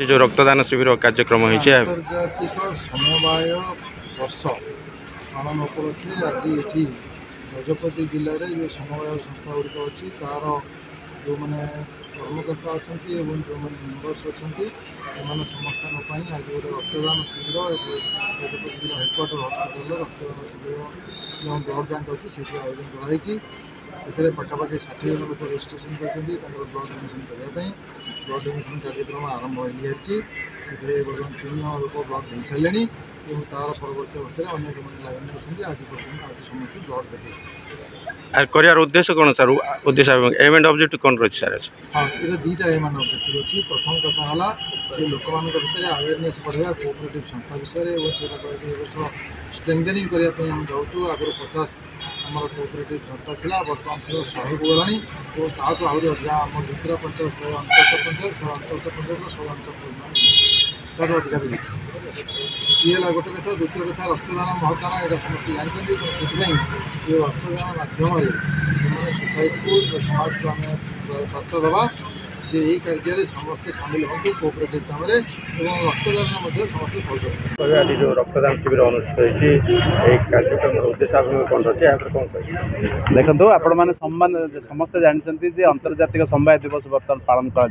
जो रक्तदान शिविर कार्यक्रम आंतर्जातिक समवाय वर्ष पालन उपलक्षे आज ये गजपति जिले में जो समवाय संस्था गुड़िक अच्छी तार जो मैंने कर्मकर्ता अच्छा जो मैंने मेम्बर्स अच्छा से समस्त आज गोटे रक्तदान शिविर गजपति जिला हेडक्वार्टर हस्पिटाल रक्तदान शिविर जो ब्लड बैंक अच्छी से आयोजन कराई से पाखापाखि 60 जन लोग रेजिट्रेसन कर ब्लड डोनेसन करने ब्लड डोनेसन कार्यक्रम आरंभ हो सारी बर्तमान 3 जन लोग ब्लड दे सारे तार परवर्त अवस्था अनेक लाइन में अच्छा आज पर्यटन आज समस्त ब्लड देते कर उद्देश्य कौन सर उद्देश्य एम एंड ऑब्जेक्ट कौन रही सर हाँ ये दुईटा एम एंड ऑब्जेक्टिव अच्छी प्रथम कथा है लोक मान भितर अवेयरनेस बढ़ाया कोऑपरेटिव संस्था विषय वर्ष स्ट्रेंथनिंग करने जाऊँ आगुरी 50 आम कोऑपरेटिव संस्था था बर्तमान से 100 को गलानी तो ताकू आहरी अधिका आम जितरा पंचायत 169 पंचायत 169 पंचायत 169 अधिका भी ये गोटे कथा द्वितीय कथा रक्तदान महदान यहाँ समस्त जानते से रक्तदान माध्यम सोसाइटी को समाज को आम बार्ता देवा जे यही कार्य समस्ते सामिल हूँ कोऑपरेटिव काम रक्तदान समस्त सहयोग आज जो रक्तदान शिविर अनुष्ठित कार्यक्रम उद्देश्य कौन रही कौन कह देखो आपण मैंने समस्ते जानते अंतर्जातिक समवाय दिवस बर्तमान पालन कर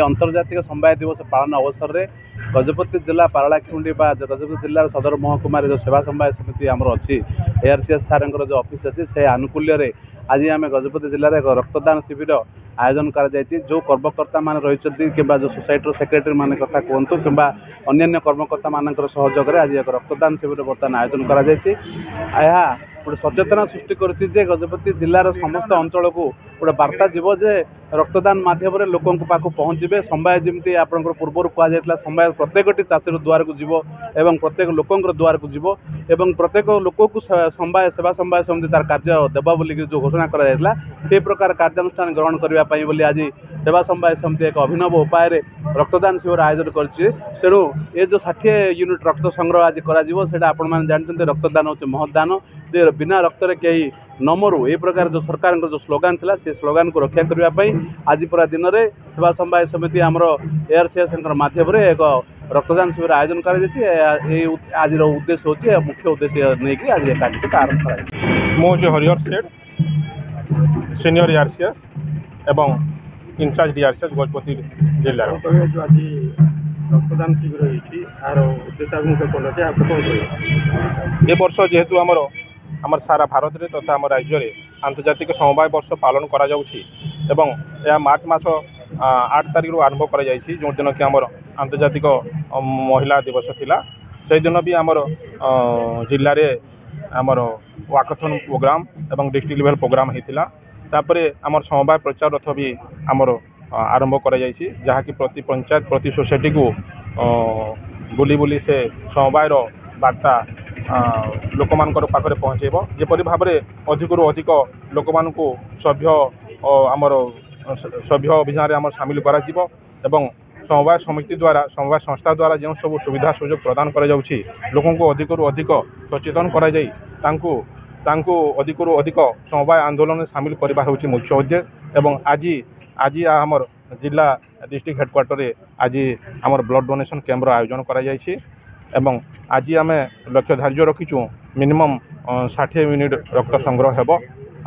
अंतर्जातिक समवाय दिवस पालन अवसर में गजपति जिला पारलाखिमुंडी गजपति जिलार सदर महकुमार जो सेवा समवाय समिति आमर अच्छी ARCS सार जो ऑफिस अच्छी से आनुकूल्य आज आम गजपति जिले में एक रक्तदान शिविर आयोजन कर जो कर्मकर्ता मान रही कि जो सोसाइटी सेक्रेटरी मान कथा कहतु कि अन्य कर्मकर्ता मान सहयोग आज एक रक्तदान शिविर बर्तमान आयोजन कर गोटे सचेतना सृष्टि करछि गजपति जिलार समस्त अंचल को गोटे बार्ता जीव जे रक्तदान माध्यम लोकों पाक पहुँचे समवाय जमी आपंकर पूर्व कहुला समवाय प्रत्येक चाषी द्वार को जीव एवं प्रत्येक लोकों द्वार को जीव एवं प्रत्येक लोक को समवाय सेवा समवाय समिति तार कार्य देवा बोली जो घोषणा करा से प्रकार कार्यानुष्ठान ग्रहण करने बोली आज सेवा समवाय समिति एक अभिनव उपाय रक्तदान शिविर आयोजन कर तेणु ये जो 60 यूनिट रक्त संग्रह आज कर जानते रक्तदान हूँ महदान जे बिना रक्त कहीं न मरु ये प्रकार जो सरकार जो स्लोगान था से स्लोगान को रक्षा करने आज पूरा दिन में सेवा समवाय समिति आमर ARCS माध्यम एक रक्तदान शिविर आयोजन कर आज उद्देश्य हूँ मुख्य उद्देश्य नहीं आज कार्यक्रम आरंभ कर मुझे हरिहर सेठ सीनियर ARCS एवं इंचार्ज DRCS गजपति जिला जो आज रक्तदान शिविर यार उद्देश्य कौन रही ये वर्ष जेहेतु आमर सारा भारत रे तथा आम राज्य में आंतर्जातिक समवाय वर्ष पालन करा जाउछि एवं यह मार्च मास 8 तारिख रु आरंभ करा जाइछि जो दिन कि आमर आंतर्जातिक महिला दिवस थिला से दिन भी आमर जिले में आमर वाकाथन प्रोग्राम एवं डिस्ट्रिक्ट लेवल प्रोग्राम होता तापर आमर समवाय प्रचार रथ भी आमर आरंभ करा जाइछि जहाँकि प्रति पंचायत प्रति सोसाइटी को बुली बुली से समवायर बार्ता लोक मान पाखे पहुँचेब जेपरी भाव में अधिक अधिक लोक मान सभ्य आमर सभ्य अभियान आम सामिल करा एवं समवाय समिति द्वारा समवाय संस्था द्वारा जो सब सुविधा सुजोग प्रदान करा जाउछि लोकों को अधिक अधिक सचेतन करा जाई तांको अधिक अधिक समवाय आंदोलन सामिल करबा होछि मुख्य उद्देश्य एवं आज आमर जिला डिस्ट्रिक्ट हेडक्वार्टर आज आमर ब्लड डोनेशन कैंप आयोजन करा जाइछि एवं आज आम लक्ष्य धार्य रखीचु मिनिमम 60 यूनिट रक्त संग्रह हेबो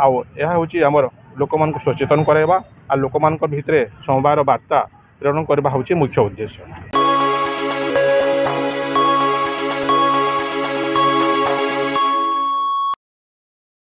आउ यह होछि आमर लोक मान सचेतन कराइबा आ लोक मान भितर समवायर बार्ता प्रेरण करबा होछि मुख्य उद्देश्य।